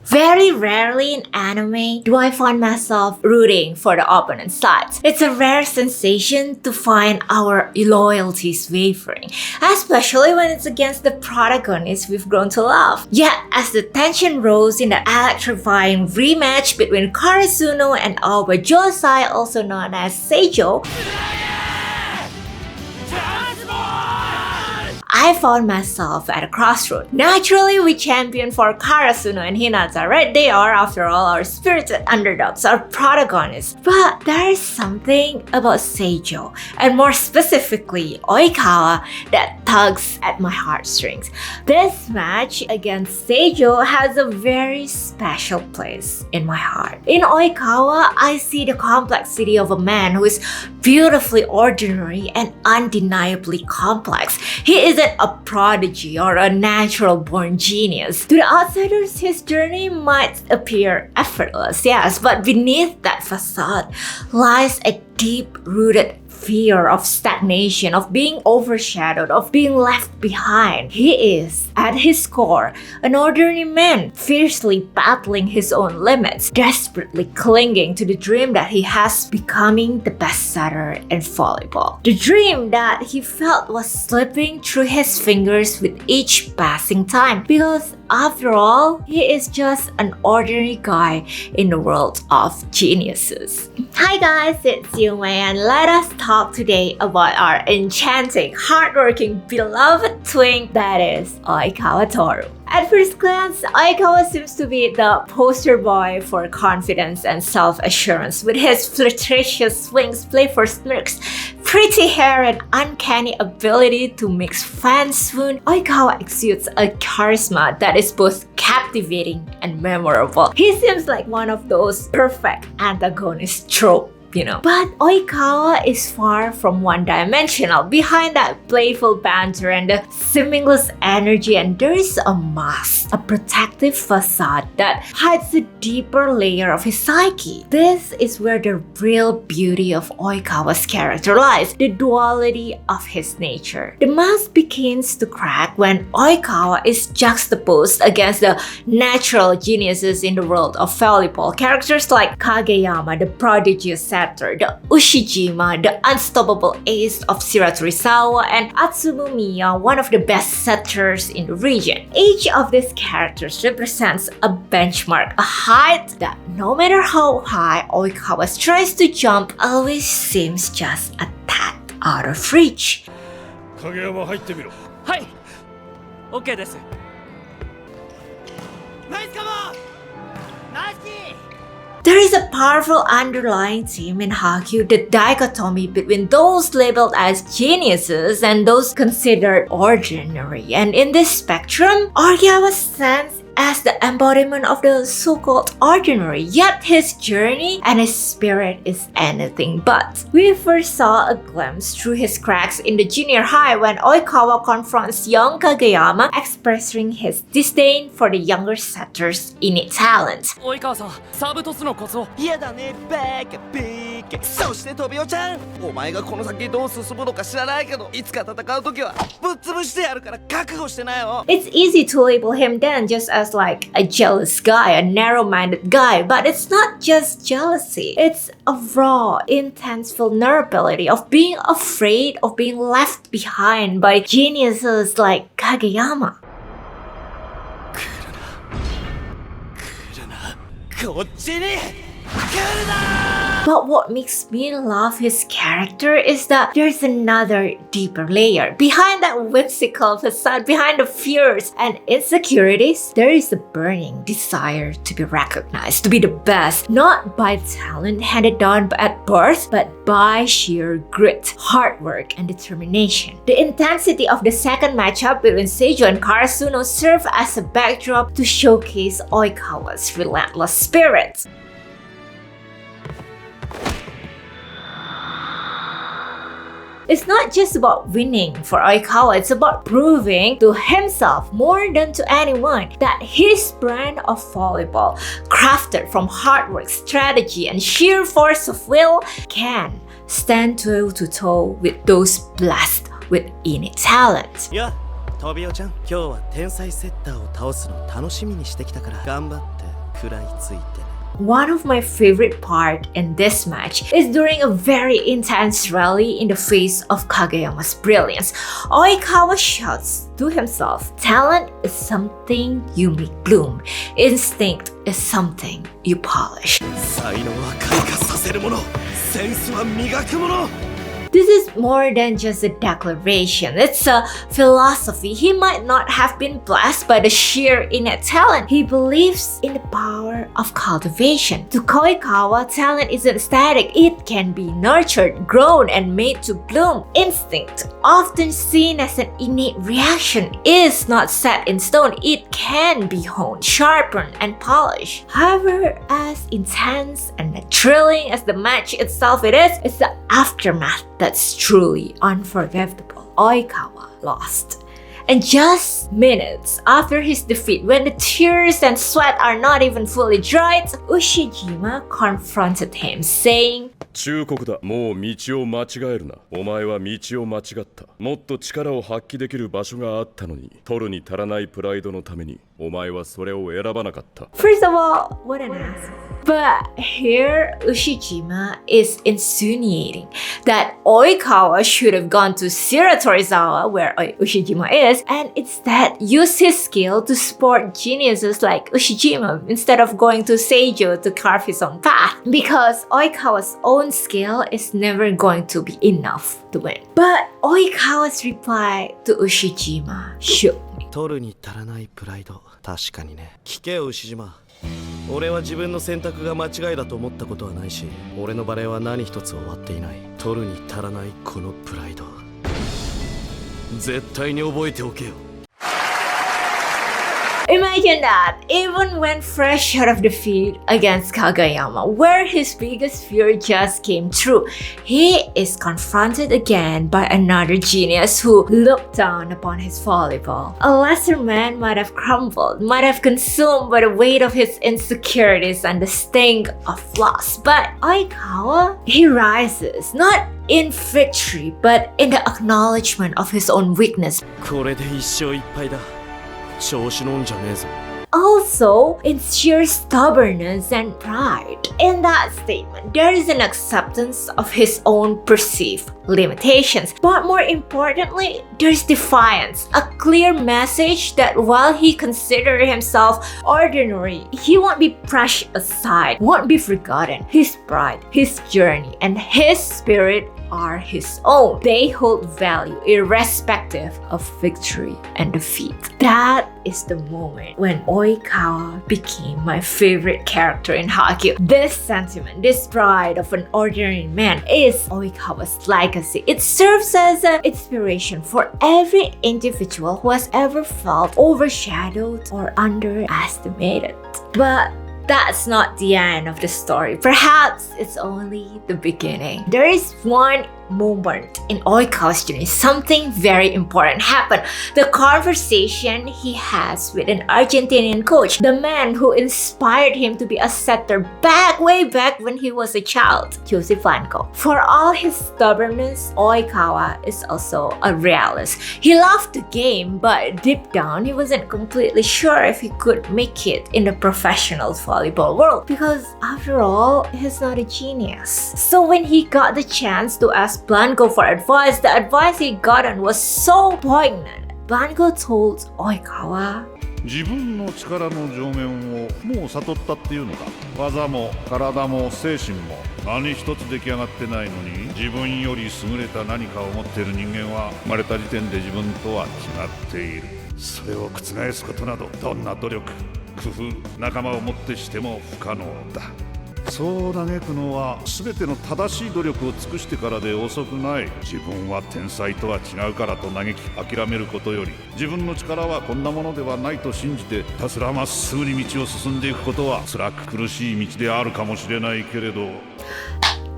Very rarely in anime do I find myself rooting for the opponent's side. It's a rare sensation to find our loyalties wavering, especially when it's against the protagonist we've grown to love. Yet, as the tension rose in the electrifying rematch between Karasuno and Aoba Josai, also known as Seijo, I found myself at a crossroad. Naturally, we champion for Karasuno and Hinata, right? They are, after all, our spirited underdogs, our protagonists. But there is something about Seijo, and more specifically, Oikawa, that tugs at my heartstrings. This match against Seijo has a very special place in my heart. In Oikawa, I see the complexity of a man who is beautifully ordinary and undeniably complex. He isn't a prodigy or a natural-born genius. To the outsiders, his journey might appear effortless, yes, but beneath that facade lies a deep-rooted fear of stagnation, of being overshadowed, of being left behind. He is, at his core, an ordinary man, fiercely battling his own limits, desperately clinging to the dream that he has, becoming the best setter in volleyball. The dream that he felt was slipping through his fingers with each passing time, because after all, he is just an ordinary guy in the world of geniuses. Hi guys, it's Yume, and let us talk today about our enchanting, hardworking, beloved twin, that is Oikawa Toru. At first glance, Oikawa seems to be the poster boy for confidence and self-assurance. With his flirtatious swings, playful smirks, pretty hair, and uncanny ability to make fans swoon, Oikawa exudes a charisma that is both captivating and memorable. He seems like one of those perfect antagonist tropes. But Oikawa is far from one-dimensional. Behind that playful banter and the seamless energy, and there is a mask, a protective facade that hides a deeper layer of his psyche. This is where the real beauty of Oikawa's character lies, the duality of his nature. The mask begins to crack when Oikawa is juxtaposed against the natural geniuses in the world of volleyball. Characters like Kageyama, the prodigious setter, the Ushijima, the unstoppable ace of Shiratorizawa, and Atsumu Miya, one of the best setters in the region. Each of these characters represents a benchmark, a height that no matter how high Oikawa tries to jump, always seems just a tad out of reach. 影山入ってみろ。はい OK です。ナイスカモン。ナイスキー。 There is a powerful underlying theme in Haikyuu, the dichotomy between those labeled as geniuses and those considered ordinary. And in this spectrum, Oikawa stands as the embodiment of the so-called ordinary, yet his journey and his spirit is anything but. We first saw a glimpse through his cracks in the junior high when Oikawa confronts young Kageyama, expressing his disdain for the younger setter's innate talent. 及川さん、サーブトスのコツを。嫌だねバカビーケ。そしてトビオちゃん、お前がこの先どう進むのか知らないけど、いつか戦う時はぶっ潰してやるから覚悟してなよ。 It's easy to label him then just as like a jealous guy, a narrow-minded guy, but it's not just jealousy. It's a raw, intense vulnerability of being afraid of being left behind by geniuses like Kageyama. こっちに来るな。 But what makes me love his character is that there's another deeper layer. Behind that whimsical facade, behind the fears and insecurities, there is a burning desire to be recognized, to be the best, not by talent handed down at birth, but by sheer grit, hard work, and determination. The intensity of the second matchup between Seijo and Karasuno served as a backdrop to showcase Oikawa's relentless spirit. It's not just about winning for Oikawa, it's about proving to himself more than to anyone that his brand of volleyball, crafted from hard work, strategy, and sheer force of will, can stand toe to toe with those blessed with innate talent. いや、トビオちゃん、今日は天才セッターを倒すの楽しみにしてきたから頑張って。食らいついてね。 One of my favorite part in this match is during a very intense rally in the face of Kageyama's brilliance. Oikawa shouts to himself, "Talent is something you make bloom. Instinct is something you polish." 才能は開花させるもの、センスは磨くもの。 This is more than just a declaration. It's a philosophy. He might not have been blessed by the sheer innate talent. He believes in the power of cultivation. To Koikawa, talent isn't static. It can be nurtured, grown, and made to bloom. Instinct, often seen as an innate reaction, is not set in stone. It can be honed, sharpened, and polished. However, as intense and thrilling as the match itself it is, it's the aftermath that's truly unforgivable. Oikawa lost. And just minutes after his defeat, when the tears and sweat are not even fully dried, Ushijima confronted him, saying, 忠告だ。もう道を間違えるな。お前は道を間違った。もっと力を発揮できる場所があったのに、取るに足らないプライドのために、お前はそれを選ばなかった。 First of all, what an asshole. But here, Ushijima is insinuating that Oikawa should have gone to Shiratorizawa, where Ushijima is, and instead use his skill to support geniuses like Ushijima instead of going to Seijo to carve his own path. Because Oikawa's own skill is never going to be enough to win. But Oikawa's reply to Ushijima shook me. 取るに足らないプライド。確かにね。聞けよ牛島。俺は自分の選択が間違いだと思ったことはないし、俺のバレーは何一つ終わっていない。取るに足らないこのプライド。絶対に覚えておけよ。 Imagine that, even when fresh out of defeat against Kageyama, where his biggest fear just came true, he is confronted again by another genius who looked down upon his volleyball. A lesser man might have crumbled, might have consumed by the weight of his insecurities and the sting of loss. But Oikawa, he rises, not in victory, but in the acknowledgement of his own weakness. これで一勝一敗だ。調子乗んじゃねえぞ。 Also, in sheer stubbornness and pride. In that statement, there is an acceptance of his own perceived limitations. But more importantly, there's defiance, a clear message that while he considers himself ordinary, he won't be brushed aside, won't be forgotten. His pride, his journey, and his spirit are his own. They hold value irrespective of victory and defeat. That is the moment when Oikawa became my favorite character in Haikyuu. This sentiment, this pride of an ordinary man is Oikawa's legacy. It serves as an inspiration for every individual who has ever felt overshadowed or underestimated. But that's not the end of the story. Perhaps it's only the beginning. There is one moment in Oikawa's journey, something very important happened. The conversation he has with an Argentinian coach, the man who inspired him to be a setter way back when he was a child, Jose Blanco. For all his stubbornness, Oikawa is also a realist. He loved the game, but deep down, he wasn't completely sure if he could make it in the professional volleyball world because, after all, he's not a genius. So when he got the chance to ask Blanco for advice, the advice he gotten was so poignant. Blanco told Oikawa, 自分の力の上限をもう悟ったっていうのか。技も体も精神も何一つ出来上がってないのに、自分より優れた何かを持っている人間は生まれた時点で自分とは違っている。それを覆すことなどどんな努力、工夫、仲間をもってしても不可能だ。そう嘆くのは全ての正しい努力を尽くしてからで遅くない。自分は天才とは違うからと嘆き諦めることより、自分の力はこんなものではないと信じてひたすらまっすぐに道を進んでいくことは辛く苦しい道であるかもしれないけれど、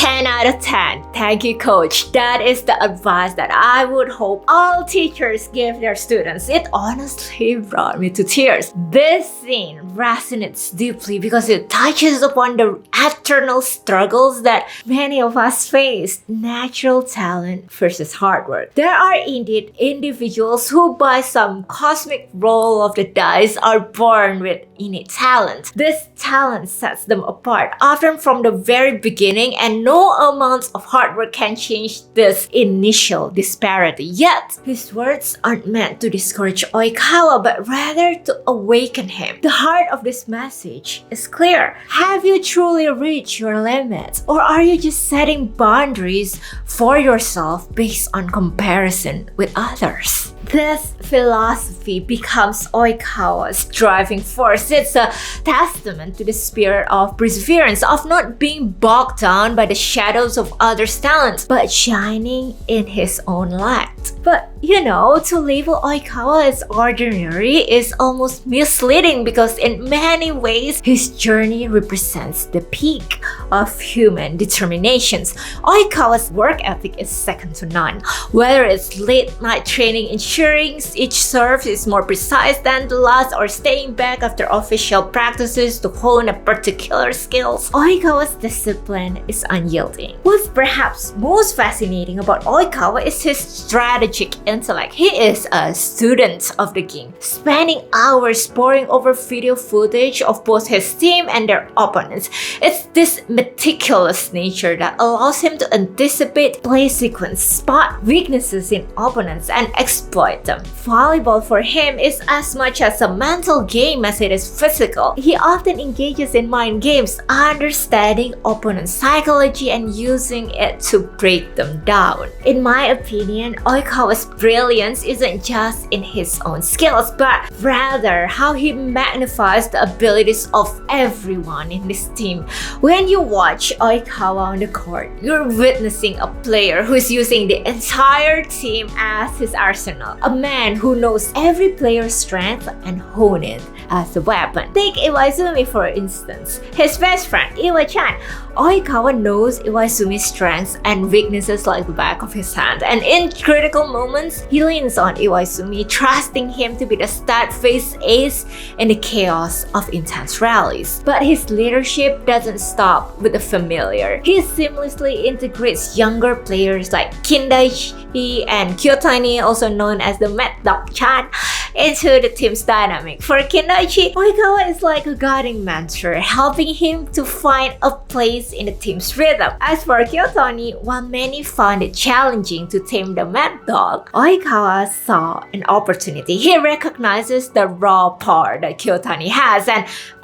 10 out of 10. Thank you, coach. That is the advice that I would hope all teachers give their students. It honestly brought me to tears. This scene resonates deeply because it touches upon the eternal struggles that many of us face. Natural talent versus hard work. There are indeed individuals who, by some cosmic roll of the dice, are born with innate talent. This talent sets them apart, often from the very beginning, and no amount of hard work can change this initial disparity. Yet, his words aren't meant to discourage Oikawa, but rather to awaken him. The heart of this message is clear. Have you truly reached your limits, or are you just setting boundaries for yourself based on comparison with others? This philosophy becomes Oikawa's driving force. It's a testament to the spirit of perseverance, of not being bogged down by the shadows of others' talents, but shining in his own light. But to label Oikawa as ordinary is almost misleading because in many ways, his journey represents the peak of human determinations. Oikawa's work ethic is second to none. Whether it's late night training ensuring each serve is more precise than the last, or staying back after official practices to hone a particular skills, Oikawa's discipline is unyielding. What's perhaps most fascinating about Oikawa is his strategic intellect. He is a student of the game, spending hours poring over video footage of both his team and their opponents. It's this meticulous nature that allows him to anticipate play sequence, spot weaknesses in opponents, and exploit them. Volleyball for him is as much as a mental game as it is physical. He often engages in mind games, understanding opponent's psychology and using it to break them down. In my opinion, Oikawa's brilliance isn't just in his own skills, but rather how he magnifies the abilities of everyone in this team. When you watch Oikawa on the court, you're witnessing a player who is using the entire team as his arsenal. A man who knows every player's strength and hone it as a weapon. Take Iwaizumi for instance. His best friend, Iwa-chan. Oikawa knows Iwaizumi's strengths and weaknesses like the back of his hand, and in critical moments, he leans on Iwaizumi, trusting him to be the stat-faced ace in the chaos of intense rallies. But his leadership doesn't stop with the familiar. He seamlessly integrates younger players like Kindaichi and Kyotani, also known as the Mad Dog-chan, into the team's dynamic. For Kindaichi, Oikawa is like a guiding mentor, helping him to find a place in the team's rhythm. As for Kyotani, while many found it challenging to tame the Mad Dog, Oikawa saw an opportunity. He recognizes the raw power that Kyotani has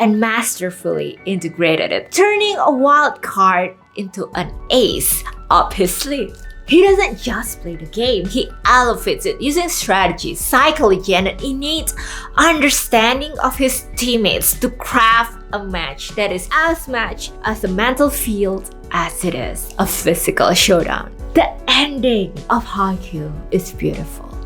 and masterfully integrated it, turning a wild card into an ace up his sleeve. He doesn't just play the game, he elevates it using strategy, psychology, and an innate understanding of his teammates to craft a match that is as much as a mental field as it is a physical showdown. The ending of Haikyuu is beautiful.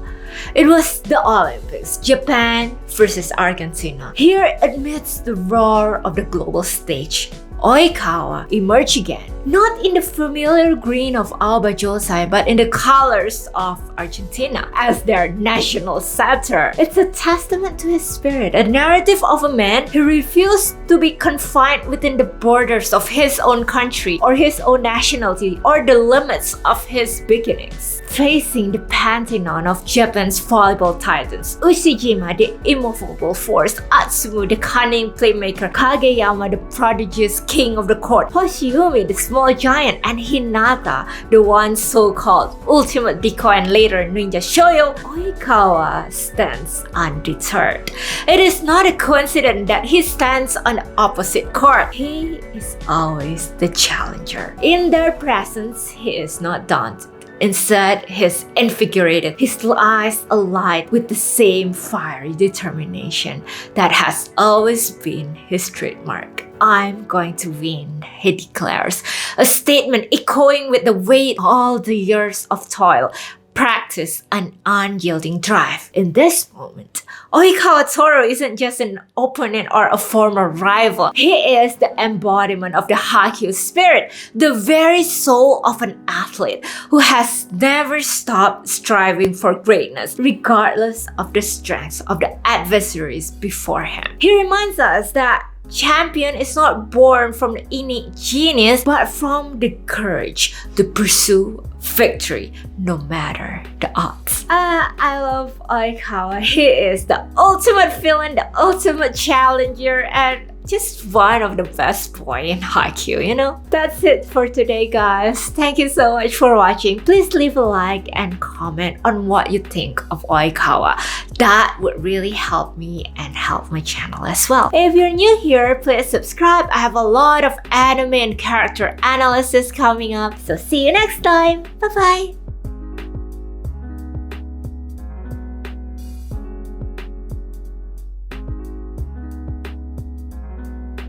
It was the Olympics, Japan versus Argentina. Here, amidst the roar of the global stage, Oikawa emerged again, not in the familiar green of Alba Josai, but in the colors of Argentina as their national center. It's a testament to his spirit, a narrative of a man who refused to be confined within the borders of his own country or his own nationality or the limits of his beginnings. Facing the pantheon of Japan's volleyball titans, Ushijima, the immovable force, Atsumu, the cunning playmaker, Kageyama, the prodigious king of the court, Hoshiumi, the small giant, and Hinata, the one so-called ultimate decoy and later ninja Shoyo, Oikawa stands undeterred. It is not a coincidence that he stands on the opposite court. He is always the challenger. In their presence, he is not daunted. Instead, he's invigorated, his eyes alight with the same fiery determination that has always been his trademark. I'm going to win, he declares, a statement echoing with the weight of all the years of toil, practice an unyielding drive. In this moment, Oikawa Toru isn't just an opponent or a former rival. He is the embodiment of the Haikyuu spirit, the very soul of an athlete who has never stopped striving for greatness, regardless of the strengths of the adversaries before him. He reminds us that champion is not born from the innate genius, but from the courage to pursue victory no matter the odds. I love Oikawa. He is the ultimate villain, the ultimate challenger, and just one of the best boy in Haikyuu, you know? That's it for today, guys. Thank you so much for watching. Please leave a like and comment on what you think of Oikawa. That would really help me and help my channel as well. If you're new here, please subscribe. I have a lot of anime and character analysis coming up. So see you next time. Bye-bye.